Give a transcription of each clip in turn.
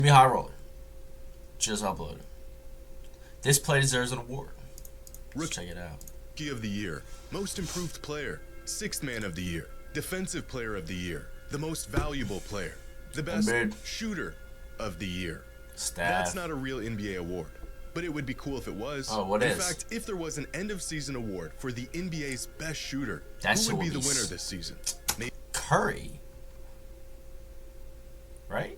Jxmmy High Roller. Just uploaded. This play deserves an award. Let's check it out. Rookie of the Year, Most Improved Player, Sixth Man of the Year, Defensive Player of the Year, the Most Valuable Player, the Best Shooter of the Year. That's not a real NBA award, but it would be cool if it was. Oh, what is? In fact, if there was an end-of-season award for the NBA's best shooter, who would be the winner this season? Maybe Curry. Right?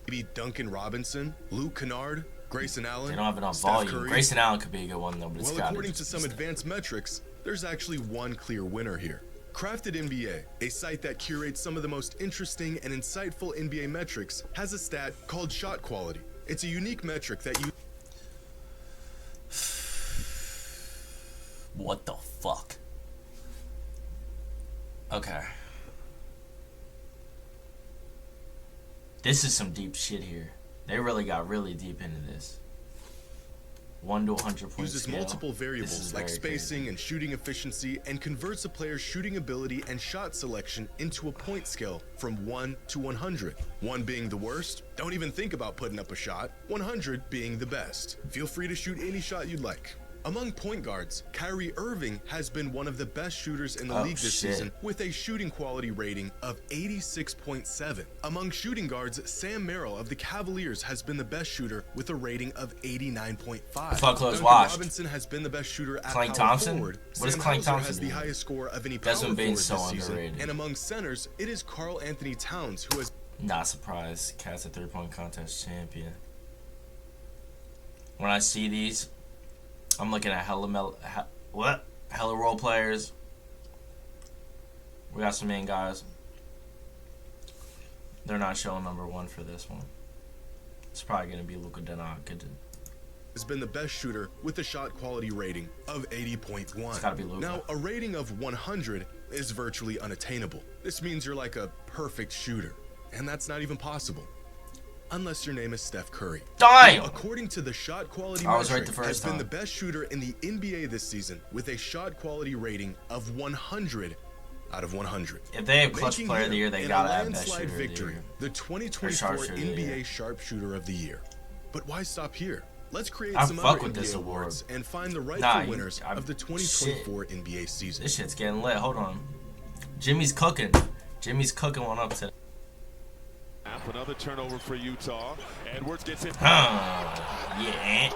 Maybe Duncan Robinson, Luke Kennard, Grayson Allen. They don't have it on Steph volume. Curry. Grayson Allen could be a good one though, but it's got According to some advanced metrics, there's actually one clear winner here. Crafted NBA, a site that curates some of the most interesting and insightful NBA metrics, has a stat called shot quality. It's a unique metric that you... What the fuck? Okay. This is some deep shit here. They really got really deep into this. 1 to 100 point uses scale. multiple variables like spacing crazy. and shooting efficiency and converts a player's shooting ability and shot selection into a point scale from 1 to 100. 1 being the worst, don't even think about putting up a shot. 100 being the best. Feel free to shoot any shot you'd like. Among point guards, Kyrie Irving has been one of the best shooters in the league this season with a shooting quality rating of 86.7. Among shooting guards, Sam Merrill of the Cavaliers has been the best shooter with a rating of 89.5. Duncan Robinson has been the best shooter at power forward. What is Sam Hauser has the highest score of any power forward this season. Underrated. And among centers, it is Karl Anthony Towns who has... Not surprised. Cat's a 3-point contest champion. When I see these, I'm looking at hella role players. We got some main guys. They're not showing number 1 for this one. It's probably gonna be Luka Doncic. Has been the best shooter with a shot quality rating of 80.1. It's gotta be Luka. Now, a rating of 100 is virtually unattainable. This means you're like a perfect shooter, and that's not even possible. Unless your name is Steph Curry. Damn! According to the shot quality metric, has been the best shooter in the NBA this season with a shot quality rating of 100 out of 100. If they have clutch player of the year, they gotta have best shooter victory, of the year. The 2024 NBA Sharpshooter of the Year. But why stop here? Let's create some other NBA awards and find the rightful winners of the 2024 NBA season. This shit's getting lit. Hold on. Jimmy's cooking. Jimmy's cooking one up today. Another turnover for Utah. Edwards gets it. Yeah.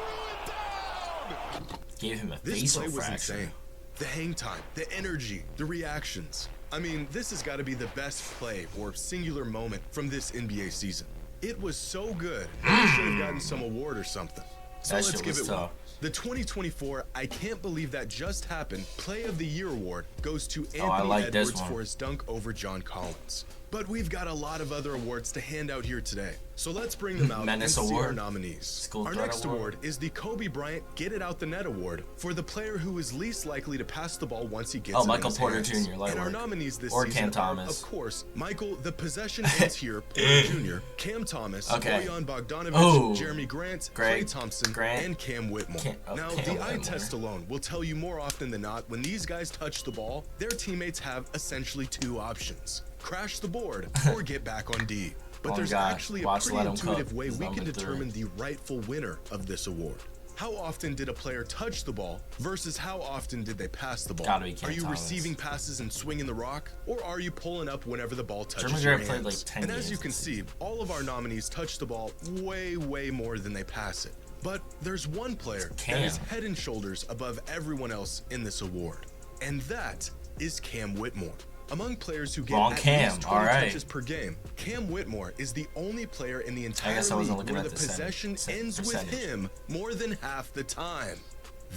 Gave him a facial fracture. Insane. The hang time, the energy, the reactions. I mean, this has got to be the best play or singular moment from this NBA season. It was so good, it should have gotten some award or something. So let's give it one. The 2024 I Can't Believe That Just Happened Play of the Year award goes to Anthony Edwards for his dunk over John Collins. But we've got a lot of other awards to hand out here today. So let's bring them out and see our nominees. Our next award is the Kobe Bryant Get It Out the Net award for the player who is least likely to pass the ball once he gets it Michael in his Porter hands. Jr. And our nominees this or season Cam Thomas. Of course, Michael, the possession ends here, Porter Jr., Cam Thomas, Bojan Bogdanovic, Jeremy Grant, Klay Thompson, and Cam Whitmore. Now, the eye test alone will tell you more often than not when these guys touch the ball, their teammates have essentially 2 options. Crash the board or get back on D. But there's actually a pretty intuitive way we can determine the rightful winner of this award. How often did a player touch the ball versus how often did they pass the ball? Are you receiving passes and swinging the rock, or are you pulling up whenever the ball touches your hands? And as you can see, all of our nominees touch the ball way more than they pass it. But there's one player that is head and shoulders above everyone else in this award, and that is Cam Whitmore. Among players who get at least 20 touches per game, Cam Whitmore is the only player in the entire league where the possession ends with him more than half the time.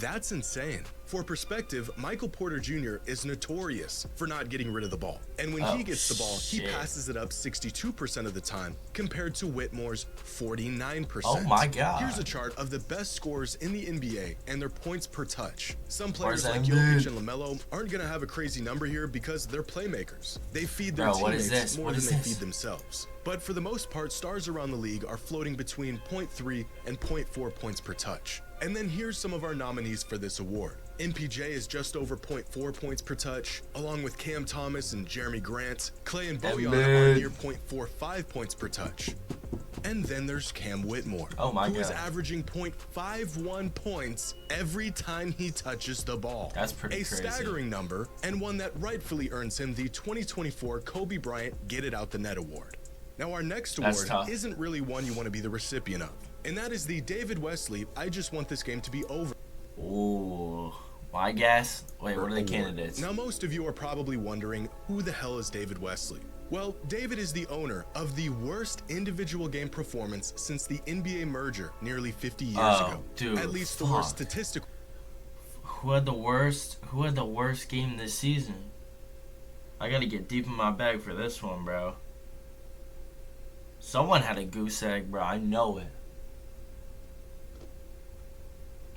That's insane. For perspective, Michael Porter Jr. is notorious for not getting rid of the ball. And when he gets the ball, he passes it up 62% of the time, compared to Whitmore's 49%. Oh my God. Here's a chart of the best scorers in the NBA and their points per touch. Some players like Jokic and LaMelo aren't going to have a crazy number here because they're playmakers. They feed their teammates more than they feed themselves. But for the most part, stars around the league are floating between 0.3 and 0.4 points per touch. And then here's some of our nominees for this award. MPJ is just over 0.4 points per touch, along with Cam Thomas and Jeremy Grant. Klay and Bojan are near 0.45 points per touch. And then there's Cam Whitmore, who is averaging .51 points every time he touches the ball. That's pretty crazy. A staggering number, and one that rightfully earns him the 2024 Kobe Bryant Get It Out the Net Award. Now, our next award isn't really one you want to be the recipient of, and that is the David Wesley I Just Want This Game to Be Over. Ooh, I guess. Wait, what are the candidates? Now, most of you are probably wondering, who the hell is David Wesley? Well, David is the owner of the worst individual game performance since the NBA merger nearly 50 years ago. Dude, at least the worst statistical. Who had the worst game this season? I gotta get deep in my bag for this one, bro. Someone had a goose egg, bro. I know it.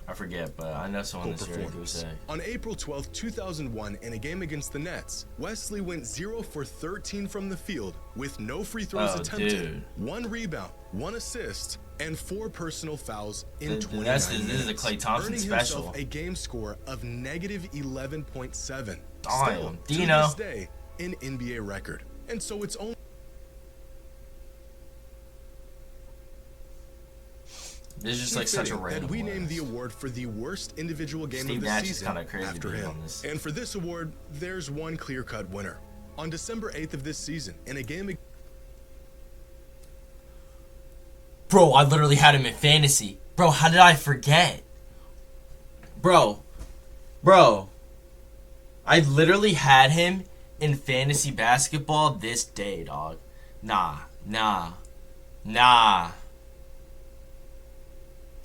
I forget, but I know someone this year had a goose egg. On April 12, 2001, in a game against the Nets, Wesley went 0 for 13 from the field with no free throws attempted, 1 rebound, 1 assist, and 4 personal fouls in 29 minutes. This is a Klay Thompson special. Himself a game score of negative 11.7. Still, to this day, an NBA record. And so it's only... This is just like such a random. And we named the award for the worst individual game of the season after him. And for this award, there's one clear-cut winner. On December 8th of this season, in a game... Bro, I literally had him in fantasy. Bro, how did I forget? Bro. I literally had him in fantasy basketball this day, dog. Nah.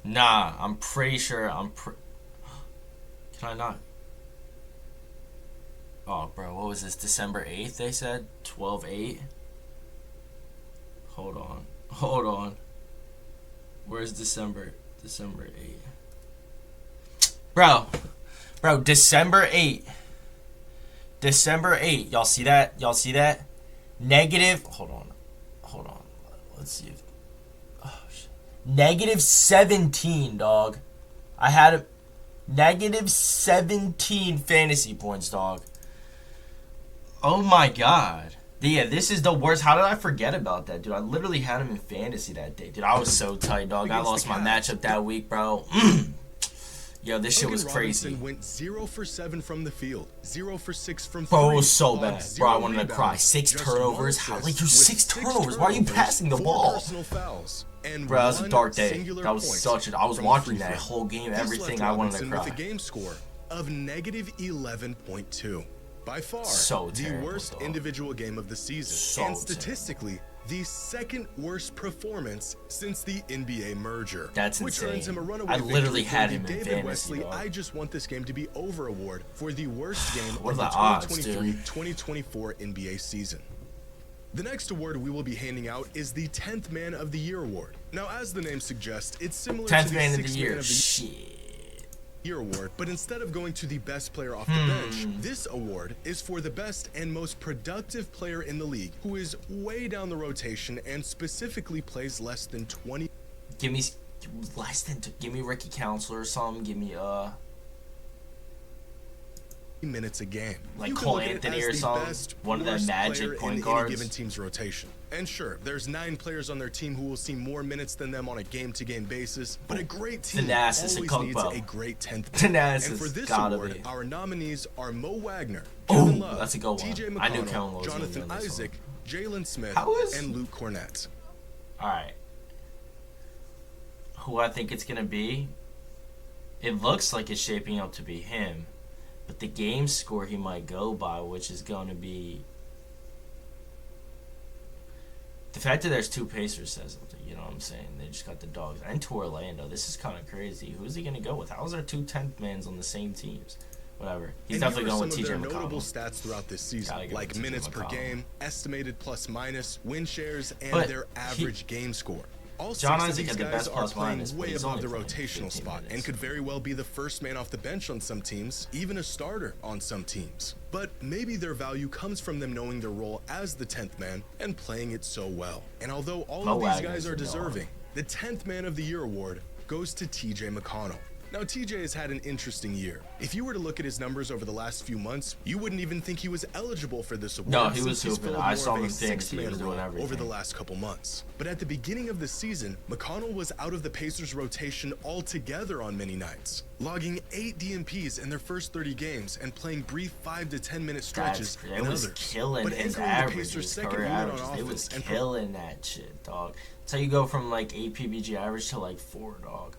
I'm pretty sure Can I not? Oh, bro, what was this? December 8th, they said? 12/8? Hold on. Where's December? December 8th. Bro, December 8th. Y'all see that? Negative. Hold on. Let's see if... Negative 17, dog. I had a negative 17 fantasy points, dog. Oh my god. Yeah, this is the worst. How did I forget about that, dude? I literally had him in fantasy that day. Dude, I was so tight, dog. I lost my matchup that week, bro. Yo, this shit was crazy. Robinson went 0 for 7 from the field, 0 for 6 from 3. Bro, it was so bad. Bro, I wanted to cry. 6 turnovers? How? Like, you're 6 turnovers. Why are you passing the ball? Bro, that was a dark day. That was such a... I was watching that whole game, everything. I wanted to cry. With a game score of negative 11.2. By far, the worst individual game of the season. And statistically, the second worst performance since the NBA merger. That's which insane. Earns him a runaway I literally had him in David fantasy, Wesley, dog. I Just Want This Game to Be Over award for the worst game what of the odds, 2023-2024 NBA season. The next award we will be handing out is the 10th Man of the Year award. Now, as the name suggests, it's similar to the 10th Man of the 6th Year. Man of the Year award, but instead of going to the best player off the bench, this award is for the best and most productive player in the league who is way down the rotation and specifically plays less than 20. Give me Ricky Counselor or something. Give me minutes a game. Like Cole Anthony or something. One of the magic point guards. Any given team's rotation. And sure, there's 9 players on their team who will see more minutes than them on a game-to-game basis, but a great team always needs a great 10th man. And for this award, our nominees are Mo Wagner, Kevin Love, that's a good one. TJ I knew McConnell, was Jonathan Isaac, Jalen Smith, and Luke Cornett. Alright. Who I think it's going to be? It looks like it's shaping up to be him. But the game score he might go by, which is going to be... The fact that there's 2 Pacers says something, you know what I'm saying? They just got the dogs. And to Orlando. This is kind of crazy. Who's he going to go with? How is there 2 10th mans on the same teams? Whatever. He's definitely going with TJ McConnell. Notable stats throughout this season, like minutes per game, estimated plus-minus, win shares, and their average game score. All 6 of these guys are playing way above the rotational spot and could very well be the first man off the bench on some teams, even a starter on some teams. But maybe their value comes from them knowing their role as the 10th man and playing it so well. And although all of these guys are deserving, the 10th Man of the Year award goes to TJ McConnell. Now, TJ has had an interesting year. If you were to look at his numbers over the last few months, you wouldn't even think he was eligible for this award. No, he was hooping. I saw him in fantasy. He was doing everything over the last couple months. But at the beginning of the season, McConnell was out of the Pacers' rotation altogether on many nights, logging 8 DNPs in their first 30 games and playing brief 5 to 10 minute stretches in others. It was killing his averages, career averages. It was killing that shit, dog. So you go from like 8 PBG average to like 4, dog.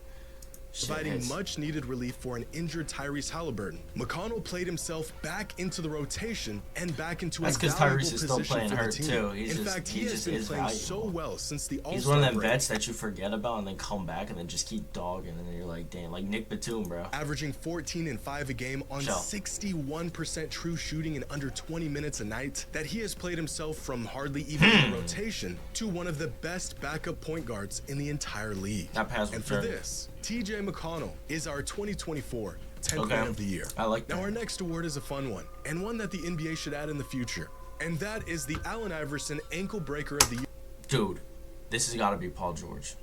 Providing much-needed relief for an injured Tyrese Halliburton. McConnell played himself back into the rotation and back into a valuable position for the team. That's because Tyrese is still playing hurt, too. In fact, he has been playing so well since the All-Star break. He's one of them vets that you forget about and then come back and then just keep dogging, and then you're like, damn, like Nick Batum, bro. Averaging 14 and 5 a game on 61% true shooting in under 20 minutes a night, that he has played himself from hardly even in the rotation to one of the best backup point guards in the entire league. And for this, TJ McConnell is our 2024 10th Man of the Year. I like that. Now, our next award is a fun one, and one that the NBA should add in the future. And that is the Allen Iverson Ankle Breaker of the Year. Dude, this has got to be Paul George.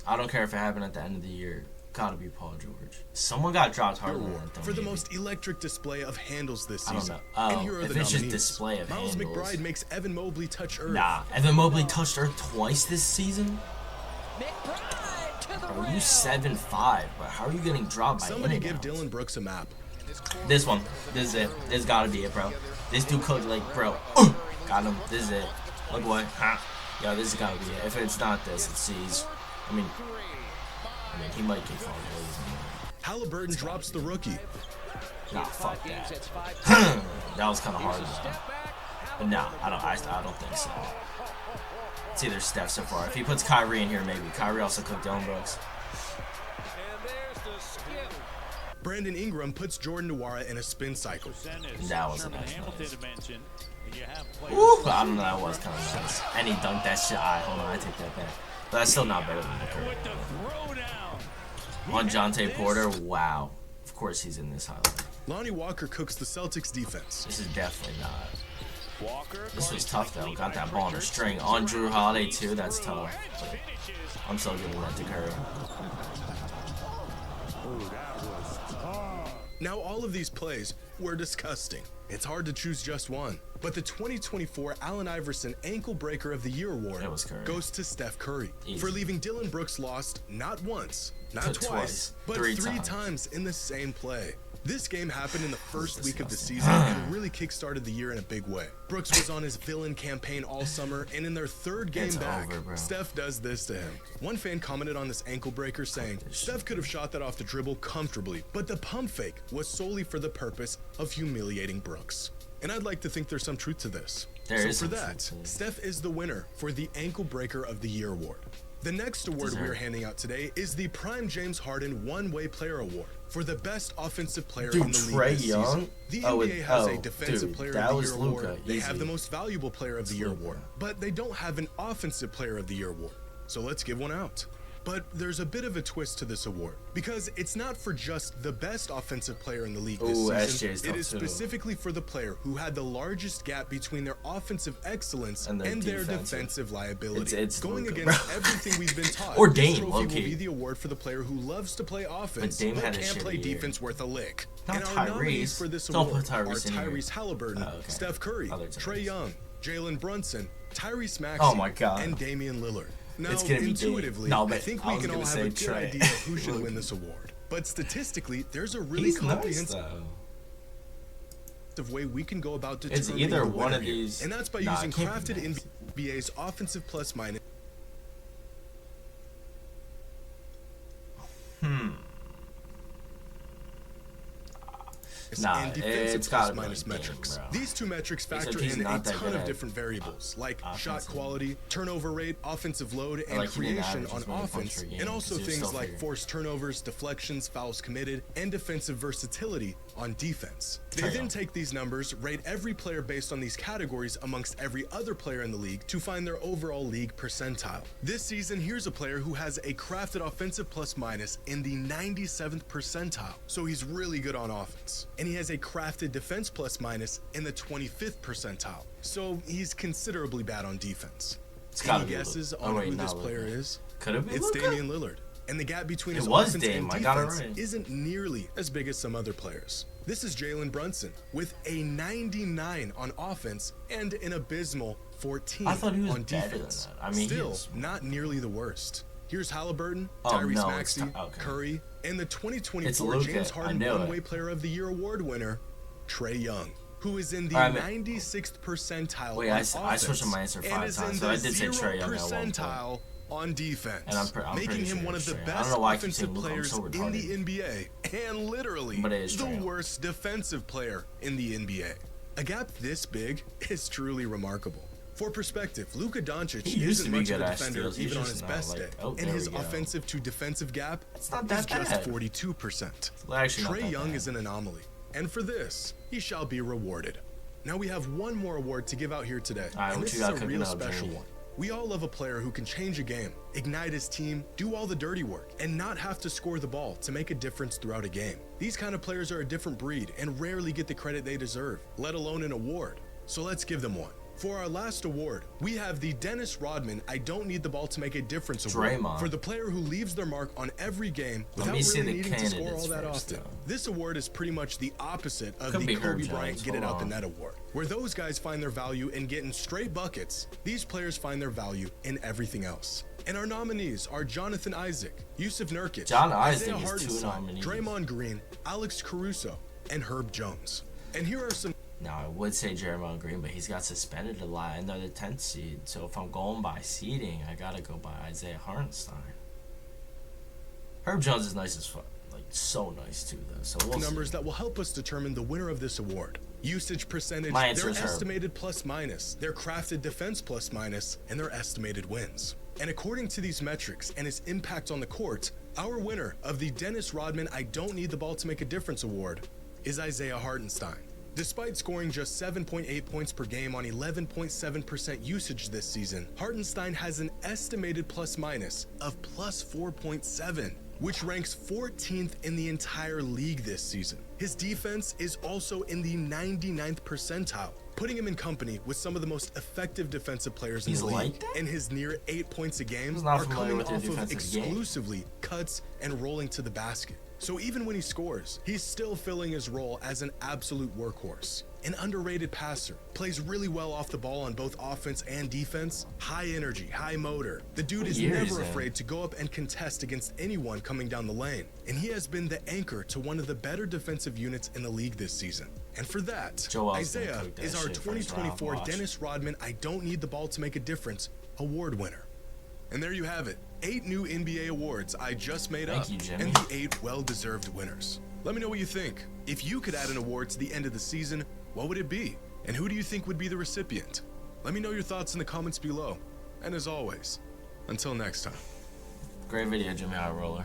I don't care if it happened at the end of the year. Got to be Paul George. Someone got dropped hard for the most electric display of handles this season. I don't know. And here are if the it's nominees. Just display of Miles handles. McBride makes Evan Mobley touch Earth. Nah, Evan Mobley touched Earth twice this season? Bro, you 7'5", but how are you getting dropped by Somebody give Dillon Brooks a map. This one. This is it. This gotta be it, bro. This dude cooked like, bro. Got him. This is it. Look what? Huh? Yo, this has gotta be it. If it's not this, it's C's. I mean, he might get called lazy. Halliburton drops the rookie. Nah, fuck that. That was kind of hard, but nah, I don't think so. It's either Steph so far. If he puts Kyrie in here, maybe. Kyrie also cooked Dillon Brooks. Brandon Ingram puts Jordan Nwora in a spin cycle. That was a nice one. Ooh, I don't know, that was kind of nice. And he dunked that shit. Hold on, I take that back. But that's still not better than the current. On Jonte Porter, wow. Of course he's in this highlight. Lonnie Walker cooks the Celtics defense. This is definitely not. This was tough though. Got that ball on the string. On Drew Holiday too. That's tough. But I'm still giving that to Curry. Now all of these plays were disgusting. It's hard to choose just one. But the 2024 Allen Iverson Ankle Breaker of the Year award goes to Steph Curry for leaving Dillon Brooks lost not once, not twice, but three times in the same play. This game happened in the first week of the season and really kick-started the year in a big way. Brooks was on his villain campaign all summer, and in their third game back, Steph does this to him. One fan commented on this ankle breaker saying, Steph could have shot that off the dribble comfortably, but the pump fake was solely for the purpose of humiliating Brooks. And I'd like to think there's some truth to this. So for that, Steph is the winner for the Ankle Breaker of the Year award. The next award we're handing out today is the Prime James Harden One-Way Player Award for the best offensive player in the league this season. The NBA has a Defensive Player of the Year award. They have the Most Valuable Player of the Year award, but they don't have an Offensive Player of the Year award. So let's give one out. But there's a bit of a twist to this award, because it's not for just the best offensive player in the league this season. It is specifically for the player who had the largest gap between their offensive excellence and their defensive liability. It's going against everything we've been taught. Or This Dame, trophy will be the award for the player who loves to play offense but can't play defense worth a lick. Not and our Tyrese. nominees for this award are Tyrese Halliburton, Steph Curry, Trae Young, Jalen Brunson, Tyrese Maxey, and Damian Lillard. Now, intuitively, I think we can all have a good idea of who should win this award. But statistically, there's a really comprehensive way we can go about determining it's either one of these, and that's by using crafted NBA's offensive plus minus. And defensive plus minus metrics. These two metrics factor in a ton of different variables, like shot quality, turnover rate, offensive load, and creation on offense, and also things like forced turnovers, deflections, fouls committed, and defensive versatility on defense. They then take these numbers, rate every player based on these categories amongst every other player in the league to find their overall league percentile. This season, here's a player who has a crafted offensive plus minus in the 97th percentile, so he's really good on offense. And he has a crafted defense plus minus in the 25th percentile, so he's considerably bad on defense. Any guesses on who this player is? Could it be It's Luka? Damian Lillard. and the gap between his offense and defense isn't nearly as big as some other players. This is Jalen Brunson with a 99 on offense and an abysmal 14 on defense. I mean, still not nearly the worst. Here's Halliburton, Tyrese Maxey, Curry, and the 2024 James Harden One-Way Player of the Year award winner, Trae Young, who is in the 96th percentile on offense I switched my answer 5 times, so I did say Trae Young percentile on defense, and I'm making him one of the best offensive players in the NBA and literally the worst defensive player in the NBA. A gap this big is truly remarkable. For perspective, Luka Doncic isn't much of a defender even on his best day, and his offensive to defensive gap is just 42%. Trae Young is an anomaly, and for this, he shall be rewarded. Now we have one more award to give out here today, and this is a real special one. We all love a player who can change a game, ignite his team, do all the dirty work, and not have to score the ball to make a difference throughout a game. These kind of players are a different breed and rarely get the credit they deserve, let alone an award. So let's give them one. For our last award, we have the Dennis Rodman I Don't Need the Ball to Make a Difference award for the player who leaves their mark on every game without really needing to score all that often. This award is pretty much the opposite of the Kobe Bryant Get It Out the Net award. Where those guys find their value in getting straight buckets, these players find their value in everything else. And our nominees are Jonathan Isaac, Yusuf Nurkic, Isaiah Hartenstein, Draymond Green, Alex Caruso, and Herb Jones. And here are some... Now, I would say Draymond Green, but he's got suspended a lot, and they're the 10th seed. So if I'm going by seeding, I gotta go by Isaiah Hartenstein. Herb Jones is nice as fuck. Like, so nice, too, though. So we'll numbers that will help us determine the winner of this award. Usage percentage, their estimated plus-minus, their crafted defense plus-minus, and their estimated wins. And according to these metrics and its impact on the court, our winner of the Dennis Rodman I Don't Need the Ball to Make a Difference award is Isaiah Hartenstein. Despite scoring just 7.8 points per game on 11.7% usage this season, Hartenstein has an estimated plus-minus of plus 4.7, which ranks 14th in the entire league this season. His defense is also in the 99th percentile, putting him in company with some of the most effective defensive players in the league. And his near 8 points a game are coming off of exclusively cuts and rolling to the basket. So even when he scores, he's still filling his role as an absolute workhorse. An underrated passer, plays really well off the ball on both offense and defense, high energy, high motor. The dude is never afraid to go up and contest against anyone coming down the lane. And he has been the anchor to one of the better defensive units in the league this season. And for that, Isaiah is our 2024 Dennis Rodman I Don't Need the Ball to Make a Difference award winner. And there you have it, 8 new NBA awards I just made up, and the 8 well-deserved winners. Let me know what you think. If you could add an award to the end of the season, what would it be? And who do you think would be the recipient? Let me know your thoughts in the comments below. And as always, until next time. Great video, Jxmmy High Roller.